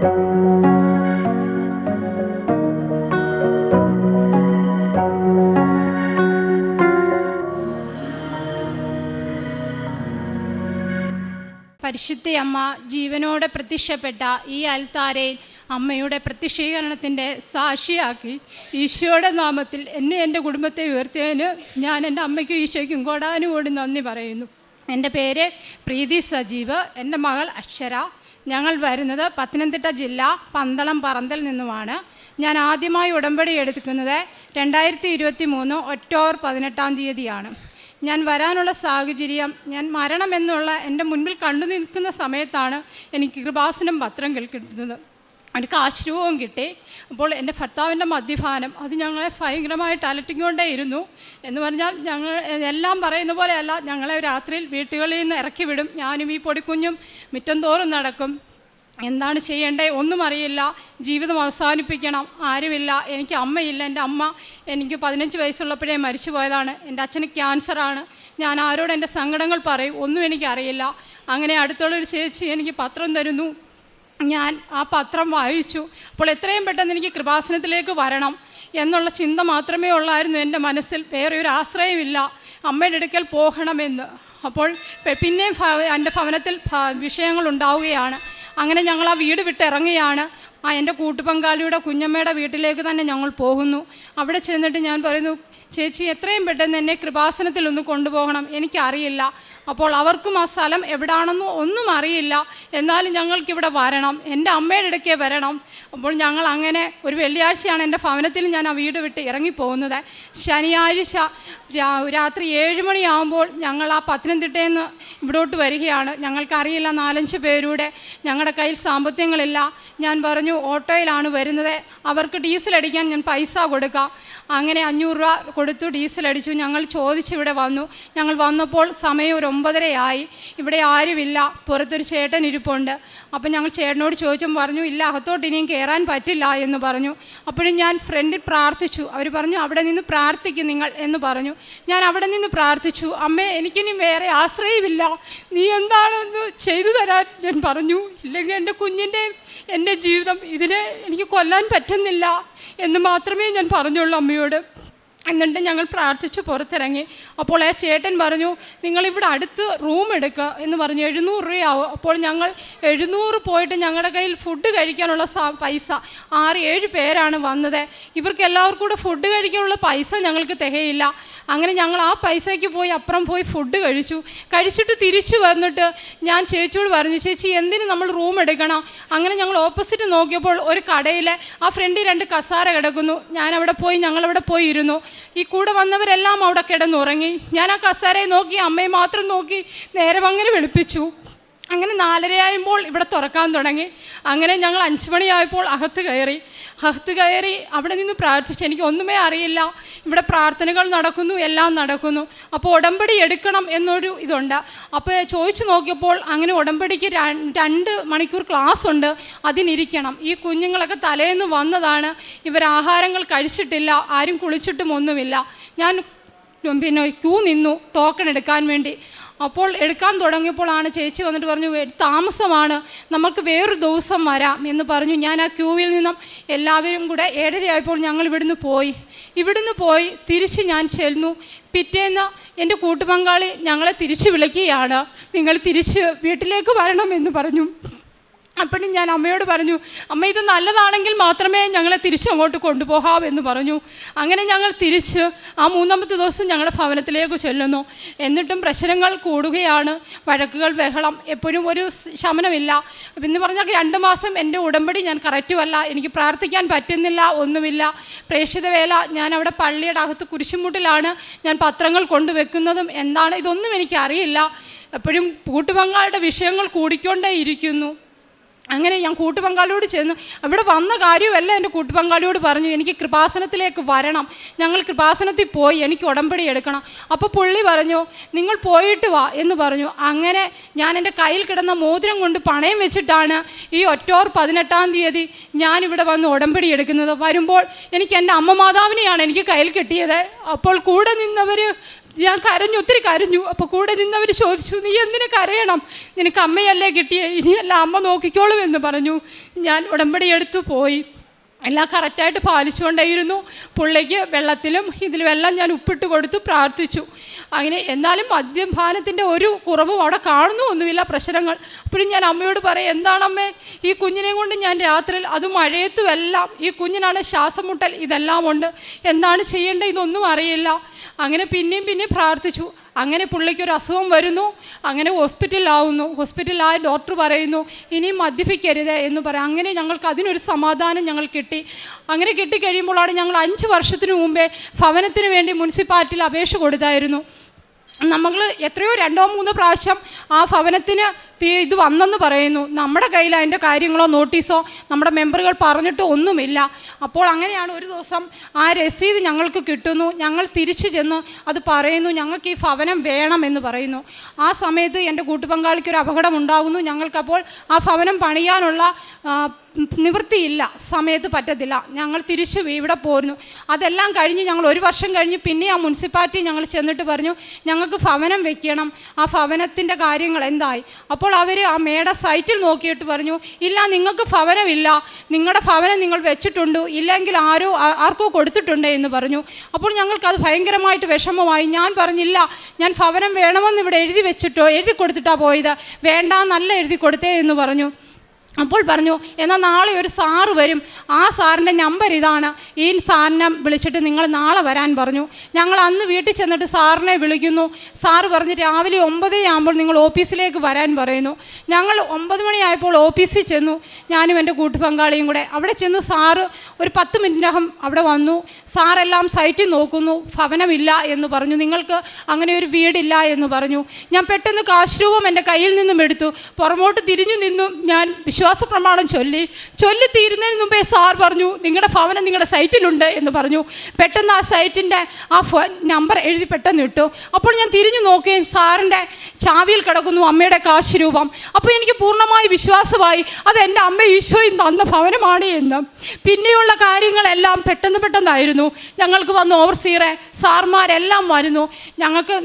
പരിശുദ്ധ അമ്മ ജീവനോടെ പ്രത്യക്ഷപ്പെട്ട ഈ അൽത്താരയിൽ അമ്മയുടെ പ്രത്യക്ഷീകരണത്തിൻ്റെ സാക്ഷിയാക്കി ഈശോയുടെ നാമത്തിൽ എന്നെ എൻ്റെ കുടുംബത്തെ ഉയർത്തിയതിന് ഞാൻ എൻ്റെ അമ്മയ്ക്കും ഈശോയ്ക്കും കോടാനുകോടി നന്ദി പറയുന്നു. എൻ്റെ പേര് പ്രീതി സജീവ്, എൻ്റെ മകൾ അക്ഷര. ഞങ്ങൾ വരുന്നത് പത്തനംതിട്ട ജില്ല പന്തളം പറന്തൽ നിന്നുമാണ്. ഞാൻ ആദ്യമായി ഉടമ്പടി എടുക്കുന്നത് 2023 ഒക്ടോബർ 18 ഞാൻ വരാനുള്ള സാഹചര്യം, ഞാൻ മരണമെന്നുള്ള എൻ്റെ മുൻപിൽ കണ്ടു നിൽക്കുന്ന സമയത്താണ് എനിക്ക് കൃപാസനം പത്രം കിട്ടുന്നത്. എനിക്ക് ആശ്രയവും കിട്ടി. അപ്പോൾ എൻ്റെ ഭർത്താവിൻ്റെ മദ്യപാനം അത് ഞങ്ങളെ ഭയങ്കരമായിട്ട് അലട്ടിക്കൊണ്ടേയിരുന്നു. എന്ന് പറഞ്ഞാൽ ഞങ്ങൾ എല്ലാം പറയുന്ന പോലെയല്ല, ഞങ്ങളെ രാത്രിയിൽ വീട്ടുകളിൽ നിന്ന് ഇറക്കി വിടും. ഞാനും ഈ പൊടിക്കുഞ്ഞും മുറ്റം തോറും നടക്കും. എന്താണ് ചെയ്യേണ്ടത് ഒന്നും അറിയില്ല. ജീവിതം അവസാനിപ്പിക്കണം, ആരുമില്ല. എനിക്ക് അമ്മയില്ല. എൻ്റെ അമ്മ എനിക്ക് 15 വയസ്സുള്ളപ്പോഴേ മരിച്ചു പോയതാണ്. എൻ്റെ അച്ഛന് ക്യാൻസറാണ്. ഞാൻ ആരോട് എൻ്റെ സങ്കടങ്ങൾ പറയും, ഒന്നും എനിക്കറിയില്ല. അങ്ങനെ അടുത്തുള്ളൊരു ചേച്ചി എനിക്ക് പത്രം തരുന്നു. ഞാൻ ആ പത്രം വായിച്ചു. അപ്പോൾ എത്രയും പെട്ടെന്ന് എനിക്ക് കൃപാസനത്തിലേക്ക് വരണം എന്നുള്ള ചിന്ത മാത്രമേ ഉള്ളായിരുന്നു എൻ്റെ മനസ്സിൽ. വേറെ ഒരു ആശ്രയമില്ല, അമ്മയുടെ അടുക്കൽ പോകണമെന്ന്. അപ്പോൾ പിന്നെ എൻ്റെ ഭവനത്തിൽ വിഷയങ്ങളുണ്ടാവുകയാണ്. അങ്ങനെ ഞങ്ങൾ ആ വീട് വിട്ടിറങ്ങുകയാണ്. എൻ്റെ കൂട്ടുപങ്കാളിയുടെ കുഞ്ഞമ്മയുടെ വീട്ടിലേക്ക് തന്നെ ഞങ്ങൾ പോകുന്നു. അവിടെ ചെന്നിട്ട് ഞാൻ പറയുന്നു, ചേച്ചി എത്രയും പെട്ടെന്ന് എന്നെ കൃപാസനത്തിൽ ഒന്ന് കൊണ്ടുപോകണം, എനിക്കറിയില്ല. അപ്പോൾ അവർക്കും ആ സ്ഥലം എവിടാണെന്നോ ഒന്നും അറിയില്ല. എന്നാലും ഞങ്ങൾക്കിവിടെ വരണം, എൻ്റെ അമ്മയുടെ ഇടയ്ക്ക് വരണം. അപ്പോൾ ഞങ്ങൾ അങ്ങനെ ഒരു വെള്ളിയാഴ്ചയാണ് എൻ്റെ ഭവനത്തിൽ ഞാൻ ആ വീട് വിട്ട് ഇറങ്ങിപ്പോകുന്നത്. ശനിയാഴ്ച രാത്രി 7 മണിയാകുമ്പോൾ ഞങ്ങൾ ആ പത്തനംതിട്ടയിൽ നിന്ന് ഇവിടോട്ട് വരികയാണ്. ഞങ്ങൾക്കറിയില്ല, 4-5 പേരുടെ. ഞങ്ങളുടെ കയ്യിൽ സാമ്പത്തികങ്ങളില്ല. ഞാൻ പറഞ്ഞു ഓട്ടോയിലാണ് വരുന്നത്, അവർക്ക് ഡീസൽ അടിക്കാൻ ഞാൻ പൈസ കൊടുക്കാം. അങ്ങനെ 500 രൂപ കൊടുത്തു ഡീസൽ അടിച്ചു. ഞങ്ങൾ ചോദിച്ചിവിടെ വന്നു. ഞങ്ങൾ വന്നപ്പോൾ സമയം ഒരു 9:30 ഇവിടെ ആരുമില്ല. പുറത്തൊരു ചേട്ടൻ ഇരിപ്പുണ്ട്. അപ്പം ഞങ്ങൾ ചേട്ടനോട് ചോദിച്ചപ്പോൾ പറഞ്ഞു, ഇല്ല, അകത്തോട്ട് ഇനിയും കയറാൻ പറ്റില്ല എന്ന് പറഞ്ഞു. അപ്പോഴും ഞാൻ ഫ്രണ്ടിൽ പ്രാർത്ഥിച്ചു. അവർ പറഞ്ഞു, അവിടെ നിന്ന് പ്രാർത്ഥിക്കും നിങ്ങൾ എന്ന് പറഞ്ഞു. ഞാൻ അവിടെ നിന്ന് പ്രാർത്ഥിച്ചു, അമ്മേ എനിക്കിനി വേറെ ആശ്രയമില്ല, നീ എന്താണെന്ന് ചെയ്തു തരാൻ ഞാൻ പറഞ്ഞു. ഇല്ലെങ്കിൽ എൻ്റെ കുഞ്ഞിൻ്റെ എൻ്റെ ജീവിതം ഇതിനെ എനിക്ക് കൊല്ലാൻ പറ്റുന്നില്ല എന്ന് മാത്രമേ ഞാൻ പറഞ്ഞുള്ളൂ അമ്മയോട്. എന്നിട്ട് ഞങ്ങൾ പ്രാർത്ഥിച്ച് പുറത്തിറങ്ങി. അപ്പോൾ ആ ചേട്ടൻ പറഞ്ഞു, നിങ്ങളിവിടെ അടുത്ത് റൂം എടുക്കുക എന്ന് പറഞ്ഞു. 700 രൂപയാവും. അപ്പോൾ ഞങ്ങൾ 700 പോയിട്ട് ഞങ്ങളുടെ കയ്യിൽ ഫുഡ് കഴിക്കാനുള്ള പൈസ 6-7 പേരാണ് വന്നത്. ഇവർക്ക് എല്ലാവർക്കും കൂടെ ഫുഡ് കഴിക്കാനുള്ള പൈസ ഞങ്ങൾക്ക് തികയില്ല. അങ്ങനെ ഞങ്ങൾ ആ പൈസയ്ക്ക് പോയി അപ്പുറം പോയി ഫുഡ് കഴിച്ചിട്ട് തിരിച്ചു വന്നിട്ട് ഞാൻ ചേച്ചിയോട് പറഞ്ഞു, ചേച്ചി എന്തിന് നമ്മൾ റൂം എടുക്കണം? അങ്ങനെ ഞങ്ങൾ ഓപ്പോസിറ്റ് നോക്കിയപ്പോൾ ഒരു കടയിൽ ആ ഫ്രണ്ടിൽ 2 കസാര കിടക്കുന്നു. ഞങ്ങളവിടെ പോയി ഇരുന്നു. ഈ കൂടെ വന്നവരെല്ലാം അവിടെ കിടന്നുറങ്ങി. ഞാൻ ആ കസാരയെ നോക്കി, അമ്മയെ മാത്രം നോക്കി നേരം അങ്ങനെ വെളുപ്പിച്ചു. അങ്ങനെ 4:30 ഇവിടെ തുറക്കാൻ തുടങ്ങി. അങ്ങനെ ഞങ്ങൾ 5 മണിയായപ്പോൾ അകത്ത് കയറി അവിടെ നിന്ന് പ്രാർത്ഥിച്ചു. എനിക്ക് ഒന്നുമേ അറിയില്ല. ഇവിടെ പ്രാർത്ഥനകൾ നടക്കുന്നു, എല്ലാം നടക്കുന്നു. അപ്പോൾ ഉടമ്പടി എടുക്കണം എന്നൊരു ഇതുണ്ട്. അപ്പോൾ ചോദിച്ചു നോക്കിയപ്പോൾ അങ്ങനെ ഉടമ്പടിക്ക് 2 മണിക്കൂർ ക്ലാസ് ഉണ്ട്, അതിനിരിക്കണം. ഈ കുഞ്ഞുങ്ങളൊക്കെ തലേന്ന് വന്നതാണ്, ഇവർ ആഹാരങ്ങൾ കഴിച്ചിട്ടില്ല, ആരും കുളിച്ചിട്ടും ഒന്നുമില്ല. ഞാൻ പിന്നെ ക്യൂ നിന്നു ടോക്കൺ എടുക്കാൻ വേണ്ടി. അപ്പോൾ എടുക്കാൻ തുടങ്ങിയപ്പോഴാണ് ചേച്ചി വന്നിട്ട് പറഞ്ഞു, താമസമാണ്, നമുക്ക് വേറൊരു ദിവസം വരാം എന്ന് പറഞ്ഞു. ഞാൻ ആ ക്യൂവിൽ നിന്നും എല്ലാവരും കൂടെ 7:30 ആയപ്പോൾ ഞങ്ങൾ ഇവിടുന്ന് പോയി തിരിച്ച് ഞാൻ ചെല്ലുന്നു. പിറ്റേന്ന് എൻ്റെ കൂട്ടുപങ്കാളി ഞങ്ങളെ തിരിച്ച് വിളിക്കുകയാണ്, നിങ്ങൾ തിരിച്ച് വീട്ടിലേക്ക് വരണം എന്ന് പറഞ്ഞു. അപ്പോഴും ഞാൻ അമ്മയോട് പറഞ്ഞു, അമ്മ ഇത് നല്ലതാണെങ്കിൽ മാത്രമേ ഞങ്ങളെ തിരിച്ചങ്ങോട്ട് കൊണ്ടുപോകാമെന്ന് പറഞ്ഞു. അങ്ങനെ ഞങ്ങൾ തിരിച്ച് ആ 3ാമത്തെ ദിവസം ഞങ്ങളുടെ ഭവനത്തിലേക്ക് ചെല്ലുന്നു. എന്നിട്ടും പ്രശ്നങ്ങൾ കൂടുകയാണ്, വഴക്കുകൾ, ബഹളം, എപ്പോഴും ഒരു ശമനമില്ല. എന്ന് പറഞ്ഞാൽ 2 മാസം എൻ്റെ ഉടമ്പടി ഞാൻ കറക്റ്റുമല്ല, എനിക്ക് പ്രാർത്ഥിക്കാൻ പറ്റുന്നില്ല, ഒന്നുമില്ല. പ്രേക്ഷിത വേല ഞാൻ അവിടെ പള്ളിയുടെ അകത്ത് കുരിശുമുട്ടിലാണ് ഞാൻ പത്രങ്ങൾ കൊണ്ടുവെക്കുന്നതും. എന്താണ് ഇതൊന്നും എനിക്കറിയില്ല. എപ്പോഴും കൂട്ടുപങ്കാളിയുടെ വിഷയങ്ങൾ കൂടിക്കൊണ്ടേ ഇരിക്കുന്നു. അങ്ങനെ ഞാൻ കൂട്ടുപങ്കാളിയോട് ചെന്നു. അവിടെ വന്ന കാര്യമല്ല എൻ്റെ കൂട്ടുപങ്കാളിയോട് പറഞ്ഞു, എനിക്ക് കൃപാസനത്തിലേക്ക് വരണം, ഞങ്ങൾ കൃപാസനത്തിൽ പോയി എനിക്ക് ഉടമ്പടി എടുക്കണം. അപ്പോൾ പുള്ളി പറഞ്ഞു, നിങ്ങൾ പോയിട്ട് വാ എന്ന് പറഞ്ഞു. അങ്ങനെ ഞാൻ എൻ്റെ കയ്യിൽ കിടന്ന മോതിരം കൊണ്ട് പണയം വെച്ചിട്ടാണ് ഈ ഒക്ടോബർ 18 ഞാനിവിടെ വന്ന് ഉടമ്പടി എടുക്കുന്നത്. വരുമ്പോൾ എനിക്ക് എൻ്റെ അമ്മ മാതാവിനെയാണ് എനിക്ക് കയ്യിൽ കിട്ടിയത്. അപ്പോൾ കൂടെ നിന്നവർ ഞാൻ കരഞ്ഞു, ഒത്തിരി കരഞ്ഞു. അപ്പോൾ കൂടെ നിന്നവർ ചോദിച്ചു, നീ എന്തിനു കരയണം, നിനക്ക് അമ്മയല്ലേ കിട്ടിയേ, ഇനിയല്ല അമ്മ നോക്കിക്കോളും എന്ന് പറഞ്ഞു. ഞാൻ ഉടമ്പടി എടുത്തു പോയി. എല്ലാം കറക്റ്റായിട്ട് പാലിച്ചുകൊണ്ടേയിരുന്നു. പുള്ളിക്ക് വെള്ളത്തിലും ഇതിലും എല്ലാം ഞാൻ ഉപ്പിട്ട് കൊടുത്തു, പ്രാർത്ഥിച്ചു. അങ്ങനെ എന്നാലും മദ്യപാനത്തിൻ്റെ ഒരു കുറവും അവിടെ കാണുന്നൊന്നുമില്ല, പ്രശ്നങ്ങൾ. അപ്പോഴും ഞാൻ അമ്മയോട് പറയും, എന്താണമ്മേ ഈ കുഞ്ഞിനെ കൊണ്ട് ഞാൻ രാത്രിയിൽ അത് മഴയത്തും എല്ലാം, ഈ കുഞ്ഞിനാണ് ശ്വാസം മുട്ടൽ, ഇതെല്ലാം ഉണ്ട്, എന്താണ് ചെയ്യേണ്ടത് ഇതൊന്നും അറിയില്ല. അങ്ങനെ പിന്നെയും പ്രാർത്ഥിച്ചു. അങ്ങനെ പുള്ളിക്കൊരു അസുഖം വരുന്നു, അങ്ങനെ ഹോസ്പിറ്റലിലായ ഡോക്ടർ പറയുന്നു ഇനിയും മദ്യപിക്കരുത് എന്ന് പറയാം. അങ്ങനെ ഞങ്ങൾക്ക് അതിനൊരു സമാധാനം ഞങ്ങൾ കിട്ടി. അങ്ങനെ കിട്ടിക്കഴിയുമ്പോഴാണ് ഞങ്ങൾ 5 വർഷത്തിന് മുമ്പേ ഭവനത്തിന് വേണ്ടി മുനിസിപ്പാലിറ്റിയിൽ അപേക്ഷ കൊടുത്തായിരുന്നു. നമ്മൾ എത്രയോ 2-3 പ്രാവശ്യം ആ ഭവനത്തിന് ഇത് വന്നെന്ന് പറയുന്നു. നമ്മുടെ കയ്യിൽ അതിൻ്റെ കാര്യങ്ങളോ നോട്ടീസോ നമ്മുടെ മെമ്പറുകൾ പറഞ്ഞിട്ട് ഒന്നുമില്ല. അപ്പോൾ അങ്ങനെയാണ് ഒരു ദിവസം ആ രസീത് ഞങ്ങൾക്ക് കിട്ടുന്നു. ഞങ്ങൾ തിരിച്ചു ചെന്ന് അത് പറയുന്നു, ഞങ്ങൾക്ക് ഈ ഭവനം വേണമെന്ന് പറയുന്നു. ആ സമയത്ത് എൻ്റെ കൂട്ടുപങ്കാളിക്കൊരു അപകടം ഉണ്ടാകുന്നു. ഞങ്ങൾക്കപ്പോൾ ആ ഭവനം പണിയാനുള്ള നിവൃത്തിയില്ല, സമയത്ത് പറ്റത്തില്ല. ഞങ്ങൾ തിരിച്ചു ഇവിടെ പോരുന്നു. അതെല്ലാം കഴിഞ്ഞ് ഞങ്ങൾ 1 വർഷം കഴിഞ്ഞ് പിന്നെ ആ മുനിസിപ്പാലിറ്റി ഞങ്ങൾ ചെന്നിട്ട് പറഞ്ഞു, ഞങ്ങൾക്ക് ഭവനം വെക്കണം, ആ ഭവനത്തിൻ്റെ കാര്യങ്ങൾ എന്തായി? അപ്പോൾ അവർ ആ മേട സൈറ്റിൽ നോക്കിയിട്ട് പറഞ്ഞു, ഇല്ല നിങ്ങൾക്ക് ഭവനമില്ല, നിങ്ങളുടെ ഭവനം നിങ്ങൾ വെച്ചിട്ടുണ്ട്, ഇല്ലെങ്കിൽ ആർക്കോ കൊടുത്തിട്ടുണ്ട് എന്ന് പറഞ്ഞു. അപ്പോൾ ഞങ്ങൾക്കത് ഭയങ്കരമായിട്ട് വിഷമമായി. ഞാൻ പറഞ്ഞില്ല, ഞാൻ ഭവനം വേണമെന്ന് ഇവിടെ എഴുതി കൊടുത്തിട്ടാണ് പോയത്, വേണ്ടാന്നല്ല എഴുതി കൊടുത്തേ എന്ന് പറഞ്ഞു. അപ്പോൾ പറഞ്ഞു, എന്നാൽ നാളെ ഒരു സാറ് വരും, ആ സാറിൻ്റെ നമ്പർ ഇതാണ്, ഈ സാറിനെ വിളിച്ചിട്ട് നിങ്ങൾ നാളെ വരാൻ പറഞ്ഞു. ഞങ്ങൾ അന്ന് വീട്ടിൽ ചെന്നിട്ട് സാറിനെ വിളിക്കുന്നു. സാറ് പറഞ്ഞ് രാവിലെ 9 ആകുമ്പോൾ നിങ്ങൾ ഓഫീസിലേക്ക് വരാൻ പറയുന്നു. ഞങ്ങൾ 9 മണിയായപ്പോൾ ഓഫീസിൽ ചെന്നു, ഞാനും എൻ്റെ കൂട്ടുപങ്കാളിയും കൂടെ. അവിടെ ചെന്നു. സാറ് ഒരു 10 മിനിറ്റിനകം അവിടെ വന്നു. സാറെല്ലാം സൈറ്റിൽ നോക്കുന്നു, ഭവനമില്ല എന്ന് പറഞ്ഞു, നിങ്ങൾക്ക് അങ്ങനെ ഒരു വീടില്ല എന്ന് പറഞ്ഞു. ഞാൻ പെട്ടെന്ന് കാശ് രൂപം എൻ്റെ കയ്യിൽ നിന്നും എടുത്തു, പുറമോട്ട് തിരിഞ്ഞു നിന്നു. ഞാൻ വിശ്വാസപ്രമാണം ചൊല്ലി തീരുന്നതിന് മുമ്പേ സാർ പറഞ്ഞു, നിങ്ങളുടെ ഭവനം നിങ്ങളുടെ സൈറ്റിലുണ്ട് എന്ന് പറഞ്ഞു. പെട്ടെന്ന് ആ സൈറ്റിൻ്റെ ആ നമ്പർ എഴുതി പെട്ടെന്ന് ഇട്ടു. അപ്പോൾ ഞാൻ തിരിഞ്ഞു നോക്കുകയും സാറിൻ്റെ ചാവിയിൽ കിടക്കുന്നു അമ്മയുടെ കാശ് രൂപം. അപ്പോൾ എനിക്ക് പൂർണ്ണമായി വിശ്വാസമായി അത് എൻ്റെ അമ്മ ഈശോയും തന്ന ഭവനമാണ് എന്ന്. പിന്നെയുള്ള കാര്യങ്ങളെല്ലാം പെട്ടെന്നായിരുന്നു. ഞങ്ങൾക്ക് വന്ന് ഓവർസീറെ സാർമാരെല്ലാം വരുന്നു.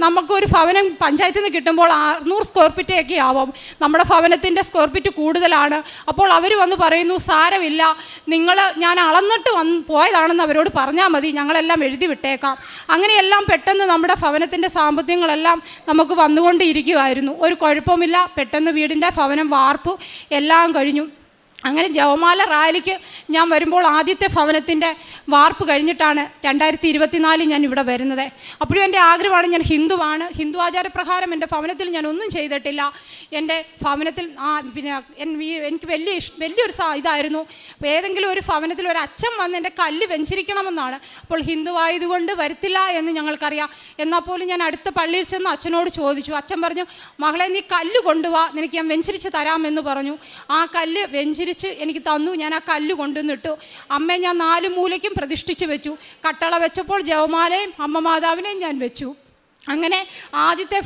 നമുക്കൊരു ഭവനം പഞ്ചായത്തിൽ നിന്ന് കിട്ടുമ്പോൾ 600 സ്ക്വയർ ഫീറ്റൊക്കെ ആവും. നമ്മുടെ ഭവനത്തിൻ്റെ സ്ക്വയർ ഫീറ്റ് കൂടുതലാണ്. അപ്പോൾ അവർ വന്ന് പറയുന്നു, സാരമില്ല, ഞാൻ അളന്നിട്ട് പോയതാണെന്ന് അവരോട് പറഞ്ഞാൽ മതി, ഞങ്ങളെല്ലാം എഴുതി വിട്ടേക്കാം. അങ്ങനെയെല്ലാം പെട്ടെന്ന് നമ്മുടെ ഭവനത്തിൻ്റെ സാമ്പത്തികങ്ങളെല്ലാം നമുക്ക് വന്നുകൊണ്ടിരിക്കുമായിരുന്നു. ഒരു കുഴപ്പമില്ല. പെട്ടെന്ന് വീടിൻ്റെ ഭവനം വാർപ്പ് എല്ലാം കഴിഞ്ഞു. അങ്ങനെ ജപമാല റാലിക്ക് ഞാൻ വരുമ്പോൾ ആദ്യത്തെ ഭവനത്തിൻ്റെ വാർപ്പ് കഴിഞ്ഞിട്ടാണ് 2024 ഞാൻ ഇവിടെ വരുന്നത്. അപ്പോഴും എൻ്റെ ആഗ്രഹമാണ്, ഞാൻ ഹിന്ദുവാണ്, ഹിന്ദു ആചാരപ്രകാരം എൻ്റെ ഭവനത്തിൽ ഞാൻ ഒന്നും ചെയ്തിട്ടില്ല. എൻ്റെ ഭവനത്തിൽ പിന്നെ എനിക്ക് വലിയൊരു ഇതായിരുന്നു, ഏതെങ്കിലും ഒരു ഭവനത്തിൽ ഒരു അച്ഛൻ വന്ന് എൻ്റെ കല്ല് വെഞ്ചരിക്കണമെന്നാണ്. അപ്പോൾ ഹിന്ദു ആയതുകൊണ്ട് വരത്തില്ല എന്ന് ഞങ്ങൾക്കറിയാം. എന്നാൽ പോലും ഞാൻ അടുത്ത പള്ളിയിൽ ചെന്ന് അച്ഛനോട് ചോദിച്ചു. അച്ഛൻ പറഞ്ഞു, മകളെ നീ കല്ല് കൊണ്ടുപോവാ, നിനക്ക് ഞാൻ വെഞ്ചരിച്ച് തരാമെന്ന് പറഞ്ഞു. ആ കല്ല് വെഞ്ചരിച്ച് എനിക്ക് തന്നു. ഞാൻ ആ കല്ല് കൊണ്ടുവന്നിട്ടു. അമ്മയെ ഞാൻ 4 മൂലയ്ക്കും പ്രതിഷ്ഠിച്ച് വെച്ചു. കട്ടള വെച്ചപ്പോൾ ജപമാലയും അമ്മ മാതാവിനെയും ഞാൻ വെച്ചു. അങ്ങനെ ആദ്യത്തെ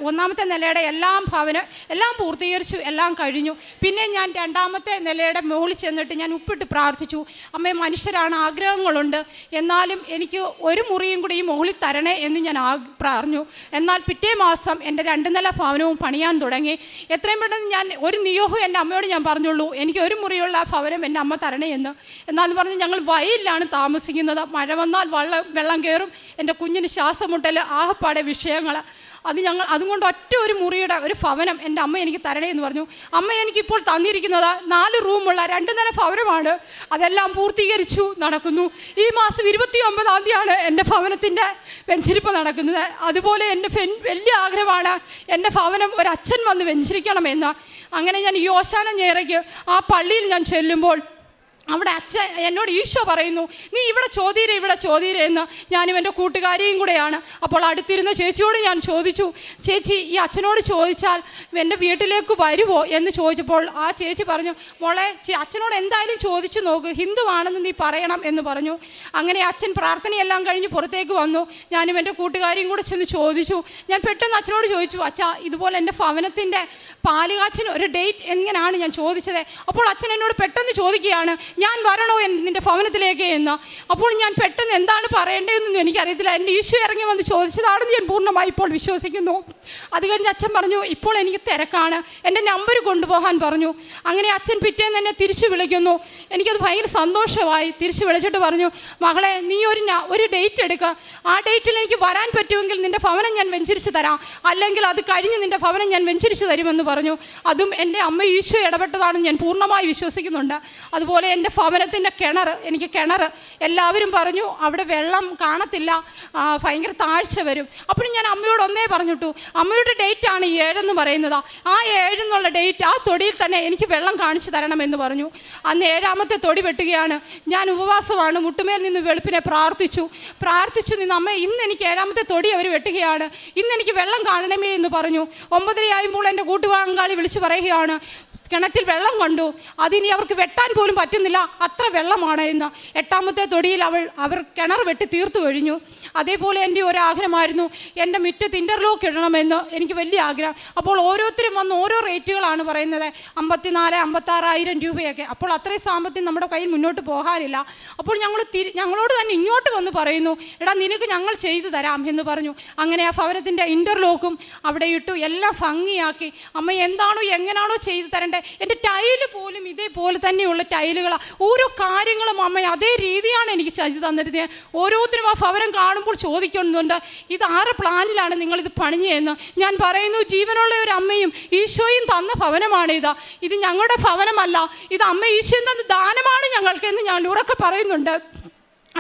ഒന്നാമത്തെ നിലയുടെ എല്ലാം പൂർത്തീകരിച്ചു, എല്ലാം കഴിഞ്ഞു. പിന്നെ ഞാൻ 2ാമത്തെ നിലയുടെ മുകളിൽ ചെന്നിട്ട് ഞാൻ ഉപ്പിട്ട് പ്രാർത്ഥിച്ചു. അമ്മേ, മനുഷ്യരാണ്, ആഗ്രഹങ്ങളുണ്ട്, എന്നാലും എനിക്ക് ഒരു മുറിയും കൂടി ഈ മുകളിൽ തരണേ എന്ന് ഞാൻ പറഞ്ഞു. എന്നാൽ പിറ്റേ മാസം എൻ്റെ 2 നില ഭവനവും പണിയാൻ തുടങ്ങി. എത്രയും പെട്ടെന്ന് ഞാൻ ഒരു നിയോഗം എൻ്റെ അമ്മയോട് ഞാൻ പറഞ്ഞുള്ളൂ, എനിക്ക് ഒരു മുറിയുള്ള ഭവനം എൻ്റെ അമ്മ തരണേ എന്ന്. എന്നാന്ന് പറഞ്ഞ് ഞങ്ങൾ വയലിലാണ് താമസിക്കുന്നത്. മഴ വന്നാൽ വെള്ളം കയറും, എൻ്റെ കുഞ്ഞിന് ശ്വാസം മുട്ടൽ, ആകപ്പാടെ വിഷയങ്ങൾ. അതുകൊണ്ട് ഒരു മുറിയുടെ ഒരു ഭവനം എൻ്റെ അമ്മ എനിക്ക് തരണേ എന്ന് പറഞ്ഞു. അമ്മ എനിക്കിപ്പോൾ തന്നിരിക്കുന്നത് 4 റൂമുള്ള 2 നില ഭവനമാണ്. അതെല്ലാം പൂർത്തീകരിച്ചു നടക്കുന്നു. ഈ മാസം 29-ാം തീയതിയാണ് എൻ്റെ ഭവനത്തിൻ്റെ വെഞ്ചരിപ്പ് നടക്കുന്നത്. അതുപോലെ എൻ്റെ വലിയ ആഗ്രഹമാണ് എൻ്റെ ഭവനം ഒരച്ഛൻ വന്ന് വെഞ്ചരിക്കണമെന്ന്. അങ്ങനെ ഞാൻ ഈ ഓശാന ഞായറയ്ക്ക് ആ പള്ളിയിൽ ഞാൻ ചെല്ലുമ്പോൾ അവിടെ അച്ഛൻ എന്നോട് ഈശോ പറയുന്നു, നീ ഇവിടെ ചോദ്യരെ എന്ന്. ഞാനും എൻ്റെ കൂട്ടുകാരിയും കൂടെയാണ്. അപ്പോൾ അടുത്തിരുന്ന ചേച്ചിയോട് ഞാൻ ചോദിച്ചു, ചേച്ചി ഈ അച്ഛനോട് ചോദിച്ചാൽ എൻ്റെ വീട്ടിലേക്ക് വരുമോ എന്ന് ചോദിച്ചപ്പോൾ ആ ചേച്ചി പറഞ്ഞു, മോളെ അച്ഛനോട് എന്തായാലും ചോദിച്ചു നോക്ക്, ഹിന്ദുവാണെന്ന് നീ പറയണം എന്ന് പറഞ്ഞു. അങ്ങനെ അച്ഛൻ പ്രാർത്ഥനയെല്ലാം കഴിഞ്ഞ് പുറത്തേക്ക് വന്നു. ഞാനും എൻ്റെ കൂട്ടുകാരിയും കൂടെ ചെന്ന് ചോദിച്ചു. ഞാൻ പെട്ടെന്ന് അച്ഛനോട് ചോദിച്ചു, അച്ഛാ ഇതുപോലെ എൻ്റെ ഭവനത്തിൻ്റെ പാലുകാച്ചിന് ഒരു ഡേറ്റ് എങ്ങനെയാണ് ഞാൻ ചോദിച്ചത്. അപ്പോൾ അച്ഛൻ എന്നോട് പെട്ടെന്ന് ചോദിക്കുകയാണ്, ഞാൻ വരണോ നിൻ്റെ ഭവനത്തിലേക്ക് എന്ന്. അപ്പോൾ ഞാൻ പെട്ടെന്ന് എന്താണ് പറയേണ്ടതെന്നൊന്നും എനിക്കറിയത്തില്ല. എൻ്റെ ഈശോ ഇറങ്ങി വന്ന് ചോദിച്ചതാണെന്ന് ഞാൻ പൂർണ്ണമായി ഇപ്പോൾ വിശ്വസിക്കുന്നു. അത് കഴിഞ്ഞ് അച്ഛൻ പറഞ്ഞു, ഇപ്പോൾ എനിക്ക് തിരക്കാണ്, എൻ്റെ നമ്പർ കൊണ്ടുപോകാൻ പറഞ്ഞു. അങ്ങനെ അച്ഛൻ പിറ്റേന്ന് എന്നെ തിരിച്ചു വിളിക്കുന്നു. എനിക്കത് ഭയങ്കര സന്തോഷമായി. തിരിച്ചു വിളിച്ചിട്ട് പറഞ്ഞു, മകളെ നീ ഒരു ഡേറ്റ് എടുക്കുക, ആ ഡേറ്റിൽ എനിക്ക് വരാൻ പറ്റുമെങ്കിൽ നിൻ്റെ ഭവനം ഞാൻ വെഞ്ചരിച്ച് തരാം, അല്ലെങ്കിൽ അത് കഴിഞ്ഞ് നിൻ്റെ ഭവനം ഞാൻ വെഞ്ചരിച്ച് തരുമെന്ന് പറഞ്ഞു. അതും എൻ്റെ അമ്മ ഈശോ ഇടപെട്ടതാണെന്ന് ഞാൻ പൂർണ്ണമായി വിശ്വസിക്കുന്നുണ്ട്. അതുപോലെ എൻ്റെ ഭവനത്തിൻ്റെ എനിക്ക് കിണർ എല്ലാവരും പറഞ്ഞു അവിടെ വെള്ളം കാണത്തില്ല, ഭയങ്കര താഴ്ച വരും. അപ്പോഴും ഞാൻ അമ്മയോട് ഒന്നേ പറഞ്ഞിട്ടു, അമ്മയുടെ ഡേറ്റാണ് 7 എന്ന് പറയുന്നത്, ആ 7 എന്നുള്ള ഡേറ്റ് ആ തൊടിയിൽ തന്നെ എനിക്ക് വെള്ളം കാണിച്ചു തരണമെന്ന് പറഞ്ഞു. അന്ന് 7ാമത്തെ തൊടി വെട്ടുകയാണ്. ഞാൻ ഉപവാസമാണ്, മുട്ടുമേൽ നിന്ന് വെളുപ്പിനെ പ്രാർത്ഥിച്ചു നിന്ന്, അമ്മ ഇന്ന് എനിക്ക് 7ാമത്തെ തൊടി അവർ വെട്ടുകയാണ്, ഇന്ന് എനിക്ക് വെള്ളം കാണണമേ എന്ന് പറഞ്ഞു. 9:30 ആകുമ്പോൾ എൻ്റെ കൂട്ടുപങ്കാളി വിളിച്ച് പറയുകയാണ്, കിണറ്റിൽ വെള്ളം കണ്ടു, അതിനി അവർക്ക് വെട്ടാൻ പോലും പറ്റുന്നില്ല, അത്ര വെള്ളമാണ് എന്ന്. 8ാമത്തെ തൊടിയിൽ അവർ കിണർ വെട്ടി തീർത്തു കഴിഞ്ഞു. അതേപോലെ എൻ്റെ ഒരു ആഗ്രഹമായിരുന്നു, എൻ്റെ മുറ്റത്ത് ഇൻ്റർലോക്ക് ഇടണമെന്ന് എനിക്ക് വലിയ ആഗ്രഹം. അപ്പോൾ ഓരോരുത്തരും വന്ന് ഓരോ റേറ്റുകളാണ് പറയുന്നത്, 54,000-56,000 രൂപയൊക്കെ. അപ്പോൾ അത്രയും സാമ്പത്തികം നമ്മുടെ കയ്യിൽ മുന്നോട്ട് പോകാനില്ല. അപ്പോൾ ഞങ്ങളോട് തന്നെ ഇങ്ങോട്ട് വന്ന് പറയുന്നു, എടാ നിനക്ക് ഞങ്ങൾ ചെയ്തു തരാം എന്ന് പറഞ്ഞു. അങ്ങനെ ആ ഭവനത്തിൻ്റെ ഇൻ്റർലോക്കും അവിടെ ഇട്ടു, എല്ലാം ഭംഗിയാക്കി. അമ്മ എന്താണോ എങ്ങനെയാണോ ചെയ്തു തരേണ്ടത്, എൻ്റെ ടൈല് പോലും ഇതേപോലെ തന്നെയുള്ള ടൈലുകളാണ്, ഓരോ കാര്യങ്ങളും അമ്മ അതേ രീതിയാണ് എനിക്ക് ചെയ്തു തന്നിരുന്നത്. ഓരോരുത്തരും ആ ഭവനം കാണുമ്പോൾ ചോദിക്കുന്നുണ്ട്, ഇത് ആരുടെ പ്ലാനിലാണ് നിങ്ങളിത് പണിഞ്ഞതെന്ന്. ഞാൻ പറയുന്നു, ജീവനുള്ള ഒരു അമ്മയും ഈശോയും തന്ന ഭവനമാണ് ഇത് ഞങ്ങളുടെ ഭവനമല്ല, ഇത് അമ്മ ഈശോയും തന്ന ദാനമാണ് ഞങ്ങൾക്ക് എന്ന് ഞാൻ ഉറക്കെ പറയുന്നുണ്ട്.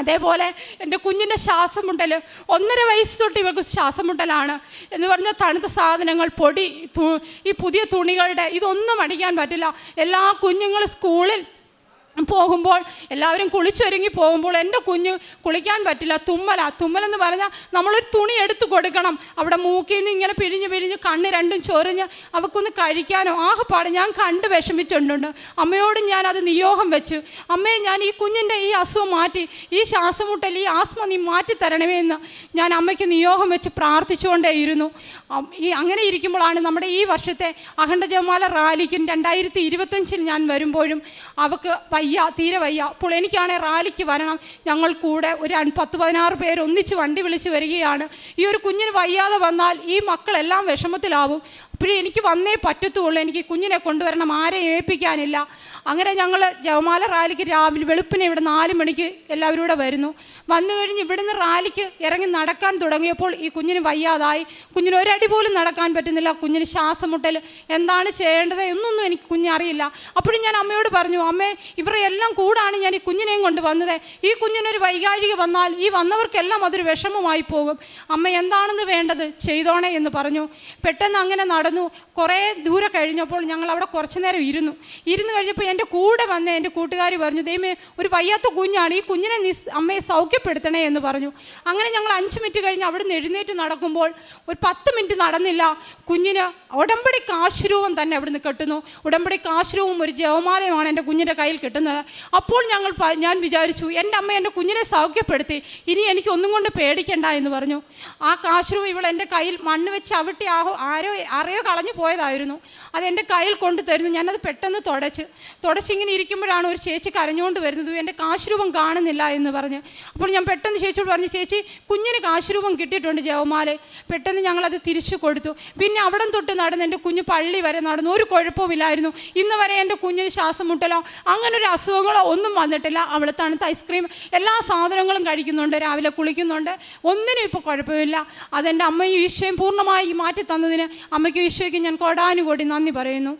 അതേപോലെ എൻ്റെ കുഞ്ഞിൻ്റെ ശ്വാസം മുട്ടൽ, 1.5 വയസ്സ് തൊട്ട് ഇവർക്ക് ശ്വാസം മുട്ടലാണ് എന്ന് പറഞ്ഞാൽ തണുത്ത സാധനങ്ങൾ, പൊടി, ഈ പുതിയ തുണികളുടെ ഇതൊന്നും അടിക്കാൻ പറ്റില്ല. എല്ലാ കുഞ്ഞുങ്ങളും സ്കൂളിൽ പോകുമ്പോൾ എല്ലാവരും കുളിച്ചൊരുങ്ങി പോകുമ്പോൾ എൻ്റെ കുഞ്ഞ് കുളിക്കാൻ പറ്റില്ല, തുമ്മലെന്ന് പറഞ്ഞാൽ നമ്മളൊരു തുണി എടുത്ത് കൊടുക്കണം. അവിടെ മൂക്കിൽ നിന്ന് ഇങ്ങനെ പിഴിഞ്ഞ് കണ്ണ് രണ്ടും ചൊറിഞ്ഞ് അവൾക്കൊന്ന് കഴിക്കാനോ ആകെപ്പാട് ഞാൻ കണ്ട് വിഷമിച്ചിട്ടുണ്ട്. അമ്മയോട് ഞാൻ അത് നിയോഗം വെച്ചു, അമ്മേ ഞാൻ ഈ കുഞ്ഞിൻ്റെ ഈ അസുഖം മാറ്റി, ഈ ശ്വാസമുട്ടൽ, ഈ ആസ്മ നീ മാറ്റി തരണമേ എന്ന് ഞാൻ അമ്മയ്ക്ക് നിയോഗം വെച്ച് പ്രാർത്ഥിച്ചുകൊണ്ടേയിരുന്നു. അങ്ങനെ ഇരിക്കുമ്പോഴാണ് നമ്മുടെ ഈ വർഷത്തെ അഖണ്ഡ ജപമാല റാലിക്കും 2025 ഞാൻ വരുമ്പോഴും അവൾക്ക് തീരെ വയ്യ. അപ്പോൾ എനിക്കാണെങ്കിൽ റാലിക്ക് വരണം, ഞങ്ങൾ കൂടെ ഒരു 10-16 പേര് ഒന്നിച്ച് വണ്ടി വിളിച്ച് വരികയാണ്. ഈ ഒരു കുഞ്ഞിന് വയ്യാതെ വന്നാൽ ഈ മക്കളെല്ലാം വിഷമത്തിലാവും. അപ്പോഴേ എനിക്ക് വന്നേ പറ്റത്തുള്ളൂ, എനിക്ക് കുഞ്ഞിനെ കൊണ്ടുവരണം, ആരെയും ഏൽപ്പിക്കാനില്ല. അങ്ങനെ ഞങ്ങൾ ജപമാല റാലിക്ക് രാവിലെ വെളുപ്പിനെ ഇവിടെ 4 മണിക്ക് എല്ലാവരും കൂടെ വരുന്നു. വന്നു കഴിഞ്ഞ് ഇവിടുന്ന് റാലിക്ക് ഇറങ്ങി നടക്കാൻ തുടങ്ങിയപ്പോൾ ഈ കുഞ്ഞിന് വയ്യാതായി. കുഞ്ഞിന് ഒരടി പോലും നടക്കാൻ പറ്റുന്നില്ല, കുഞ്ഞിന് ശ്വാസം മുട്ടൽ, എന്താണ് ചെയ്യേണ്ടത് എന്നൊന്നും എനിക്ക് കുഞ്ഞറിയില്ല. അപ്പോഴും ഞാൻ അമ്മയോട് പറഞ്ഞു, അമ്മേ ഇവരെ എല്ലാം കൂടാണ് ഞാൻ ഈ കുഞ്ഞിനെയും കൊണ്ട് വന്നത്, ഈ കുഞ്ഞിനൊരു വൈകാരിക വന്നാൽ ഈ വന്നവർക്കെല്ലാം അതൊരു വിഷമമായി പോകും, അമ്മ എന്താണെന്ന് വേണ്ടത് ചെയ്തോണേ എന്ന് പറഞ്ഞു. പെട്ടെന്ന് അങ്ങനെ നടന്നു. കുറേ ദൂരെ കഴിഞ്ഞപ്പോൾ ഞങ്ങൾ അവിടെ കുറച്ച് നേരം ഇരുന്നു കഴിഞ്ഞപ്പോൾ എൻ്റെ കൂടെ വന്ന് എൻ്റെ കൂട്ടുകാരി പറഞ്ഞു, ദൈവമേ ഒരു വയ്യാത്ത കുഞ്ഞാണ്, ഈ കുഞ്ഞിനെ അമ്മയെ സൗഖ്യപ്പെടുത്തണേ എന്ന് പറഞ്ഞു. അങ്ങനെ ഞങ്ങൾ 5 മിനിറ്റ് കഴിഞ്ഞ് അവിടെ നിന്ന് എഴുന്നേറ്റ് നടക്കുമ്പോൾ ഒരു 10 മിനിറ്റ് നടന്നില്ല, കുഞ്ഞിന് ഉടമ്പടി കാശുരൂപം തന്നെ അവിടെ നിന്ന് കെട്ടുന്നു. ഉടമ്പടി കാശുരൂപം ഒരു ജപമാലയുമാണ് എൻ്റെ കുഞ്ഞിൻ്റെ കയ്യിൽ കിട്ടുന്നത്. അപ്പോൾ ഞാൻ വിചാരിച്ചു, എൻ്റെ അമ്മ എൻ്റെ കുഞ്ഞിനെ സൗഖ്യപ്പെടുത്തി, ഇനി എനിക്ക് ഒന്നും കൊണ്ട് പേടിക്കണ്ട എന്ന് പറഞ്ഞു. ആ കാശുരൂപം ഇവൾ എൻ്റെ കയ്യിൽ മണ്ണ് വെച്ച് ചവിട്ടി ആരെയോ കളഞ്ഞു പോയതായിരുന്നു, അതെൻ്റെ കയ്യിൽ കൊണ്ടു തരുന്നു. ഞാനത് പെട്ടെന്ന് തുടച്ചിങ്ങനെ ഇരിക്കുമ്പോഴാണ് ഒരു ചേച്ചി കരഞ്ഞുകൊണ്ട് വരുന്നത്, എൻ്റെ കാശുരൂപം കാണുന്നില്ല എന്ന് പറഞ്ഞ്. അപ്പോൾ ഞാൻ പെട്ടെന്ന് ചേച്ചിയോട് പറഞ്ഞു, ചേച്ചി കുഞ്ഞിന് കാശുരൂപം കിട്ടിയിട്ടുണ്ട് ജപമാല. പെട്ടെന്ന് ഞങ്ങളത് തിരിച്ചു കൊടുത്തു. പിന്നെ അവിടം തൊട്ട് നടന്ന് എൻ്റെ കുഞ്ഞ് പള്ളി വരെ നടന്നു, ഒരു കുഴപ്പമില്ലായിരുന്നു. ഇന്ന് വരെ എൻ്റെ കുഞ്ഞിന് ശ്വാസം മുട്ടലോ അങ്ങനൊരു അസുഖങ്ങളോ ഒന്നും വന്നിട്ടില്ല. അവൾ തണുത്ത ഐസ്ക്രീം എല്ലാ സാധനങ്ങളും കഴിക്കുന്നുണ്ട്, രാവിലെ കുളിക്കുന്നുണ്ട്, ഒന്നിനും ഇപ്പോൾ കുഴപ്പമില്ല. അതെൻ്റെ അമ്മയും ഈശോയും പൂർണ്ണമായി മാറ്റി തന്നതിന് അമ്മയ്ക്കും ഈശോയ്ക്കും ഞാൻ കോടാനുകോടി നന്ദി പറയുന്നു.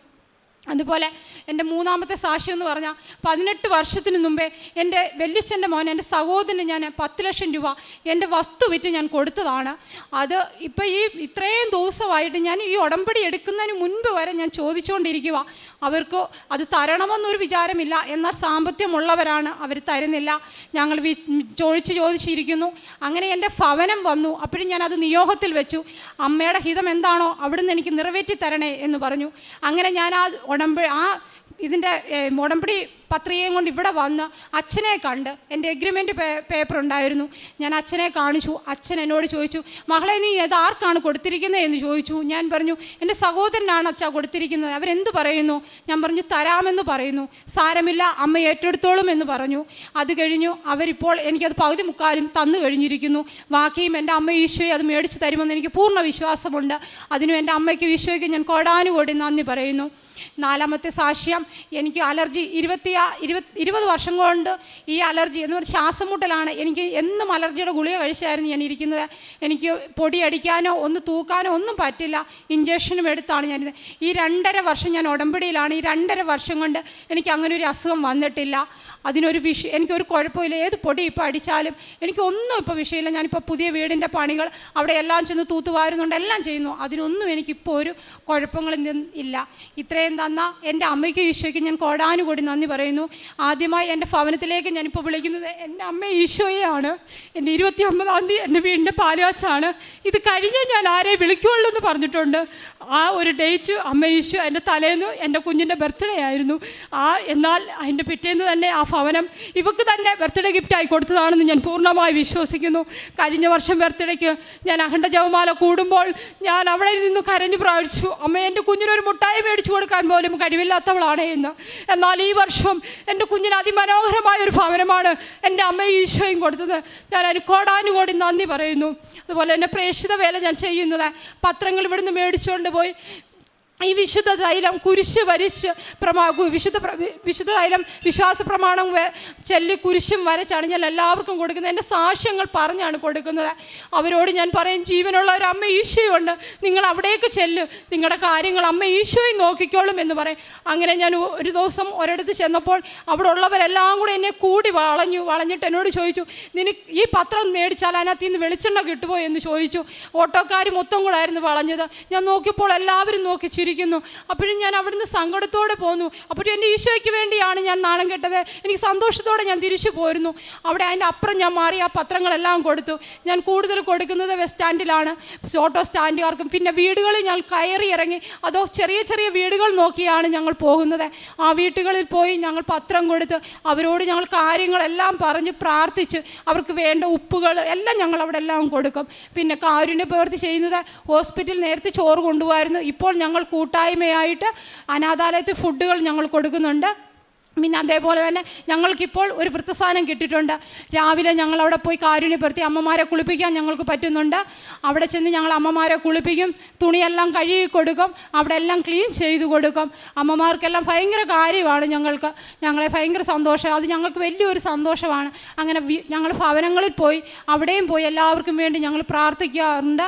അതുപോലെ എൻ്റെ 3ാമത്തെ സാക്ഷ്യം എന്ന് പറഞ്ഞാൽ 18 വർഷത്തിന് മുമ്പേ എൻ്റെ വല്യച്ഛൻ്റെ മോൻ, എൻ്റെ സഹോദരന് ഞാൻ 10 ലക്ഷം രൂപ എൻ്റെ വസ്തു വിറ്റ് ഞാൻ കൊടുത്തതാണ്. അത് ഇപ്പോൾ ഇത്രയും ദിവസമായിട്ട് ഞാൻ ഈ ഉടമ്പടി എടുക്കുന്നതിന് മുൻപ് വരെ ഞാൻ ചോദിച്ചുകൊണ്ടിരിക്കുക. അവർക്ക് അത് തരണമെന്നൊരു വിചാരമില്ല, എന്നാൽ സാമ്പത്തികമുള്ളവരാണ്, അവർ തരുന്നില്ല. ഞങ്ങൾ ചോദിച്ചിരിക്കുന്നു. അങ്ങനെ എൻ്റെ ഭവനം വന്നു. അപ്പോഴും ഞാനത് നിയോഗത്തിൽ വെച്ചു, അമ്മയുടെ ഹിതം എന്താണോ അവിടുന്ന് എനിക്ക് നിറവേറ്റി തരണേ എന്ന് പറഞ്ഞു. അങ്ങനെ ഞാൻ ഇതിൻ്റെ ഉടമ്പടി പത്രികയും കൊണ്ട് ഇവിടെ വന്ന് അച്ഛനെ കണ്ട് എൻ്റെ എഗ്രിമെൻ്റ് പേപ്പർ ഉണ്ടായിരുന്നു. ഞാൻ അച്ഛനെ കാണിച്ചു. അച്ഛൻ എന്നോട് ചോദിച്ചു, മകളെ നീ ഇത് ആർക്കാണ് കൊടുത്തിരിക്കുന്നത് എന്ന് ചോദിച്ചു. ഞാൻ പറഞ്ഞു, എൻ്റെ സഹോദരനാണ് അച്ഛാ കൊടുത്തിരിക്കുന്നത്. അവരെന്ത് പറയുന്നു? ഞാൻ പറഞ്ഞു, തരാമെന്ന് പറയുന്നു. സാരമില്ല, അമ്മ ഏറ്റെടുത്തോളും എന്ന് പറഞ്ഞു. അത് കഴിഞ്ഞു അവരിപ്പോൾ എനിക്കത് പകുതി മുക്കാലും തന്നു കഴിഞ്ഞിരിക്കുന്നു. ബാക്കിയും എൻ്റെ അമ്മ ഈശോയെ അത് മേടിച്ച് തരുമെന്ന് എനിക്ക് പൂർണ്ണ വിശ്വാസമുണ്ട്. അതിനും എൻ്റെ അമ്മയ്ക്ക് ഈശോയ്ക്ക് ഞാൻ കോടാനുകോടി നന്ദി പറയുന്നു. നാലാമത്തെ സാക്ഷ്യം, എനിക്ക് അലർജി 20 വർഷം കൊണ്ട് ഈ അലർജി എന്ന് പറഞ്ഞാൽ ശ്വാസം മുട്ടലാണ്. എനിക്ക് എന്നും അലർജിയുടെ ഗുളിക കഴിച്ചായിരുന്നു ഞാൻ ഇരിക്കുന്നത്. എനിക്ക് പൊടി അടിക്കാനോ ഒന്ന് തൂക്കാനോ ഒന്നും പറ്റില്ല. ഇഞ്ചക്ഷനും എടുത്താണ് ഞാനിത്. ഈ 2.5 വർഷം ഞാൻ ഉടമ്പടിയിലാണ്. ഈ 2.5 വർഷം കൊണ്ട് എനിക്ക് അങ്ങനെ ഒരു അസുഖം വന്നിട്ടില്ല. അതിനൊരു എനിക്കൊരു കുഴപ്പമില്ല. ഏത് പൊടി ഇപ്പോൾ അടിച്ചാലും എനിക്കൊന്നും ഇപ്പോൾ വിഷയമില്ല. ഞാനിപ്പോൾ പുതിയ വീടിൻ്റെ പണികൾ അവിടെ എല്ലാം ചെന്ന് തൂത്തുവാരുന്നുണ്ട്, എല്ലാം ചെയ്യുന്നു. അതിനൊന്നും എനിക്കിപ്പോൾ ഒരു കുഴപ്പങ്ങളും ഇല്ല. ഇത്രയും തന്ന എൻ്റെ അമ്മയ്ക്ക് ഈശോയ്ക്ക് ഞാൻ കോടാനുകൂടി നന്ദി പറയുന്നു. ആദ്യമായി എൻ്റെ ഭവനത്തിലേക്ക് ഞാനിപ്പോൾ വിളിക്കുന്നത് എൻ്റെ അമ്മ ഈശോയെയാണ്. എൻ്റെ 29-ാം തീയതി എൻ്റെ വീടിൻ്റെ പാലുകാച്ചാണ്. ഇത് കഴിഞ്ഞ് ഞാൻ ആരെ വിളിക്കുകയുള്ളൂ എന്ന് പറഞ്ഞിട്ടുണ്ട്. ആ ഒരു ഡേറ്റ് അമ്മ ഈശോ എൻ്റെ തലേന്ന് എൻ്റെ കുഞ്ഞിൻ്റെ ബർത്ത്ഡേ ആയിരുന്നു. എന്നാൽ അതിൻ്റെ പിറ്റേന്ന് തന്നെ ആ ഭവനം ഇവക്ക് തന്നെ ബർത്ത്ഡേ ഗിഫ്റ്റായി കൊടുത്തതാണെന്ന് ഞാൻ പൂർണ്ണമായി വിശ്വസിക്കുന്നു. കഴിഞ്ഞ വർഷം ബർത്ത്ഡേക്ക് ഞാൻ അഖണ്ഡ ജപമാല കൂടുമ്പോൾ ഞാൻ അവിടെ നിന്ന് കരഞ്ഞു പ്രാർത്ഥിച്ചു, അമ്മ എൻ്റെ കുഞ്ഞിനൊരു മുട്ടായി മേടിച്ചു കൊടുക്കാൻ പോലും കഴിവില്ലാത്തവളാണ് എന്ന്. എന്നാൽ ഈ വർഷം എൻ്റെ കുഞ്ഞിന് അതിമനോഹരമായ ഒരു ഭവനമാണ് എൻ്റെ അമ്മ ഈശോയും കൊടുത്തത്. ഞാൻ അതിന് കോടാനുകോടി നന്ദി പറയുന്നു. അതുപോലെ തന്നെ പ്രേക്ഷിത വേല ഞാൻ ചെയ്യുന്നത്, പത്രങ്ങൾ ഇവിടുന്ന് മേടിച്ചുകൊണ്ട് പോയി ഈ വിശുദ്ധ തൈലം കുരിശ് വരച്ച് വിശുദ്ധ തൈലം വിശ്വാസ പ്രമാണം ചൊല്ലി കുരിശും വരച്ചാണ് ഞാൻ എല്ലാവർക്കും കൊടുക്കുന്നത്. എൻ്റെ സാക്ഷ്യങ്ങൾ പറഞ്ഞാണ് കൊടുക്കുന്നത്. അവരോട് ഞാൻ പറയും, ജീവനുള്ള ഒരു അമ്മ ഈശോയുണ്ട്, നിങ്ങൾ അവിടേക്ക് ചെല്ല്, നിങ്ങളുടെ കാര്യങ്ങൾ അമ്മ ഈശോയും നോക്കിക്കോളും എന്ന് പറയും. അങ്ങനെ ഞാൻ ഒരു ദിവസം ഒരിടത്ത് ചെന്നപ്പോൾ അവിടെ ഉള്ളവരെല്ലാം കൂടെ എന്നെ കൂടി വളഞ്ഞിട്ട് എന്നോട് ചോദിച്ചു, നിനക്ക് ഈ പത്രം മേടിച്ചാൽ അതിനകത്ത് നിന്ന് വെളിച്ചെണ്ണ കിട്ടുമോ എന്ന് ചോദിച്ചു. ഓട്ടോക്കാർ മൊത്തം കൂടെ ആയിരുന്നു വളഞ്ഞത്. ഞാൻ നോക്കിയപ്പോൾ എല്ലാവരും നോക്കി ചിരിക്കുന്നു. അപ്പോഴും ഞാൻ അവിടുന്ന് സങ്കടത്തോടെ പോന്നു. അപ്പോഴും എൻ്റെ ഈശോയ്ക്ക് വേണ്ടിയാണ് ഞാൻ നാണം കെട്ടത്. എനിക്ക് സന്തോഷത്തോടെ ഞാൻ തിരിച്ചു പോരുന്നു. അവിടെ അതിൻ്റെ അപ്പുറം ഞാൻ മാറി ആ പത്രങ്ങളെല്ലാം കൊടുത്തു. ഞാൻ കൂടുതൽ കൊടുക്കുന്നത് ബസ് സ്റ്റാൻഡിലാണ്, ഓട്ടോ സ്റ്റാൻഡുകാർക്കും. പിന്നെ വീടുകളിൽ ഞാൻ കയറി ഇറങ്ങി, അതോ ചെറിയ ചെറിയ വീടുകൾ നോക്കിയാണ് ഞങ്ങൾ പോകുന്നത്. ആ വീട്ടുകളിൽ പോയി ഞങ്ങൾ പത്രം കൊടുത്ത് അവരോട് ഞങ്ങൾ കാര്യങ്ങളെല്ലാം പറഞ്ഞ് പ്രാർത്ഥിച്ച് അവർക്ക് വേണ്ട ഉപ്പുകൾ എല്ലാം ഞങ്ങൾ അവിടെ എല്ലാം കൊടുക്കും. പിന്നെ കാരുണ്യ പ്രവൃത്തി ചെയ്യുന്നത്, ഹോസ്പിറ്റലിൽ നേരത്തെ ചോറ് കൊണ്ടുപോകായിരുന്നു. ഇപ്പോൾ ഞങ്ങൾ കൂട്ടായ്മയായിട്ട് അനാഥാലയത്തിൽ ഫുഡുകൾ ഞങ്ങൾ കൊടുക്കുന്നുണ്ട്. പിന്നെ അതേപോലെ തന്നെ ഞങ്ങൾക്കിപ്പോൾ ഒരു വൃത്തസാനം കിട്ടിയിട്ടുണ്ട്. രാവിലെ ഞങ്ങളവിടെ പോയി കാരുണ്യപ്പെടുത്തി അമ്മമാരെ കുളിപ്പിക്കാൻ ഞങ്ങൾക്ക് പറ്റുന്നുണ്ട്. അവിടെ ചെന്ന് ഞങ്ങൾ അമ്മമാരെ കുളിപ്പിക്കും, തുണിയെല്ലാം കഴുകി കൊടുക്കും, അവിടെ എല്ലാം ക്ലീൻ ചെയ്ത് കൊടുക്കും. അമ്മമാർക്കെല്ലാം ഭയങ്കര കാര്യമാണ് ഞങ്ങളെ ഭയങ്കര സന്തോഷം. അത് ഞങ്ങൾക്ക് വലിയൊരു സന്തോഷമാണ്. അങ്ങനെ ഞങ്ങൾ ഭവനങ്ങളിൽ പോയി അവിടെയും പോയി എല്ലാവർക്കും വേണ്ടി ഞങ്ങൾ പ്രാർത്ഥിക്കാറുണ്ട്.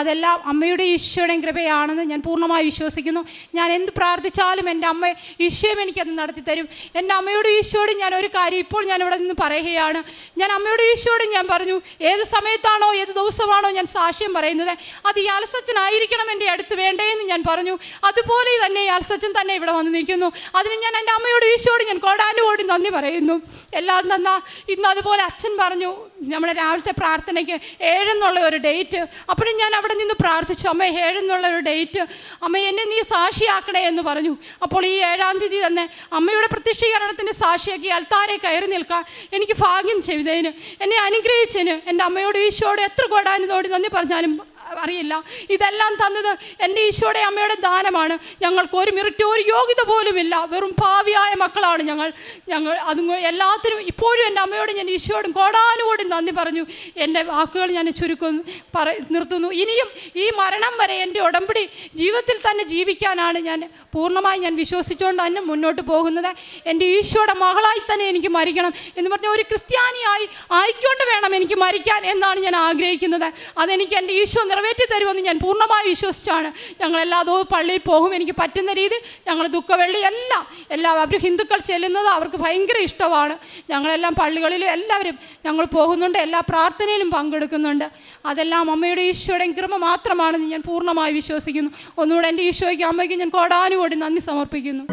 അതെല്ലാം അമ്മയുടെ ഈശോയുടെയും കൃപയാണെന്ന് ഞാൻ പൂർണ്ണമായി വിശ്വസിക്കുന്നു. ഞാൻ എന്ത് പ്രാർത്ഥിച്ചാലും എൻ്റെ അമ്മ ഈശോയും എനിക്കത് നടത്തി തരും. എൻ്റെ അമ്മയോട് ഈശോയോട് ഞാൻ ഒരു കാര്യം ഇപ്പോൾ ഞാൻ ഇവിടെ നിന്ന് പറയുകയാണ്. ഞാൻ അമ്മയോട് ഈശോയോട് ഞാൻ പറഞ്ഞു, ഏത് സമയത്താണോ ഏത് ദിവസമാണോ ഞാൻ സാക്ഷ്യം പറയുന്നത്, അത് ഈ അൽസച്ചനായിരിക്കണം എൻ്റെ അടുത്ത് വേണ്ടേന്ന് ഞാൻ പറഞ്ഞു. അതുപോലെ തന്നെ ഈ അൽസച്ചൻ തന്നെ ഇവിടെ വന്ന് നിൽക്കുന്നു. അതിന് ഞാൻ എൻ്റെ അമ്മയോട് ഈശോയോട് ഞാൻ കോടാനുകോടി നന്ദി പറയുന്നു. എല്ലാം നന്നാ. ഇന്ന് അതുപോലെ അച്ഛൻ പറഞ്ഞു, നമ്മുടെ രാവിലത്തെ പ്രാർത്ഥനയ്ക്ക് 7 എന്നുള്ള ഒരു ഡേറ്റ്. അപ്പോഴും ഞാൻ അവിടെ നിന്ന് പ്രാർത്ഥിച്ചു, അമ്മ 7 എന്നുള്ള ഒരു ഡേറ്റ്, അമ്മ എന്നെ നീ സാക്ഷിയാക്കണേ എന്ന് പറഞ്ഞു. അപ്പോൾ ഈ 7-ാം തീയതി തന്നെ അമ്മയുടെ പ്രത്യക്ഷീകരണത്തിൻ്റെ സാക്ഷിയാക്കി അൽത്താരെ കയറി നിൽക്കാൻ എനിക്ക് ഭാഗ്യം ചെയ്തതിന്, എന്നെ അനുഗ്രഹിച്ചതിന് എൻ്റെ അമ്മയോട് ഈശോയോട് എത്ര കോടാനുകോടി നന്ദി പറഞ്ഞാലും അറിയില്ല. ഇതെല്ലാം തന്നത് എൻ്റെ ഈശോയുടെ അമ്മയുടെ ദാനമാണ്. ഞങ്ങൾക്ക് ഒരു മെറിറ്റ് ഒരു യോഗ്യത പോലുമില്ല, വെറും ഭാവിയായ മക്കളാണ് ഞങ്ങൾ. അതും എല്ലാത്തിനും ഇപ്പോഴും എൻ്റെ അമ്മയോട് ഞാൻ ഈശോയോടും കോടാനുകോടി നന്ദി പറഞ്ഞു. എൻ്റെ വാക്കുകൾ ഞാൻ നിർത്തുന്നു. ഇനിയും ഈ മരണം വരെ എൻ്റെ ഉടമ്പടി ജീവിതത്തിൽ തന്നെ ജീവിക്കാനാണ് ഞാൻ പൂർണ്ണമായി ഞാൻ വിശ്വസിച്ചുകൊണ്ട് തന്നെ മുന്നോട്ട് പോകുന്നത്. എൻ്റെ ഈശോയുടെ മകളായി തന്നെ എനിക്ക് മരിക്കണം എന്ന് പറഞ്ഞാൽ ഒരു ക്രിസ്ത്യാനിയായി ആയിക്കൊണ്ട് വേണം എനിക്ക് മരിക്കാൻ എന്നാണ് ഞാൻ ആഗ്രഹിക്കുന്നത്. അതെനിക്ക് എൻ്റെ ഈശോ നിറവേറ്റി തരുമെന്ന് ഞാൻ പൂർണ്ണമായി വിശ്വസിച്ചാണ്. ഞങ്ങളെല്ലാ ദിവസവും പള്ളിയിൽ പോകും. എനിക്ക് പറ്റുന്ന രീതിയിൽ ഞങ്ങൾ ദുഃഖവെള്ളി എല്ലാം അവർ ഹിന്ദുക്കൾ ചെല്ലുന്നത് അവർക്ക് ഭയങ്കര ഇഷ്ടമാണ്. ഞങ്ങളെല്ലാം പള്ളികളിലും എല്ലാവരും ഞങ്ങൾ പോകുന്നുണ്ട്, എല്ലാ പ്രാർത്ഥനയിലും പങ്കെടുക്കുന്നുണ്ട്. അതെല്ലാം അമ്മയുടെ ഈശോയുടെയും കൃപ മാത്രമാണെന്ന് ഞാൻ പൂർണ്ണമായി വിശ്വസിക്കുന്നു. ഒന്നുകൂടെ എൻ്റെ ഈശോയ്ക്കും അമ്മയ്ക്കും ഞാൻ കോടാനുകോടി നന്ദി സമർപ്പിക്കുന്നു.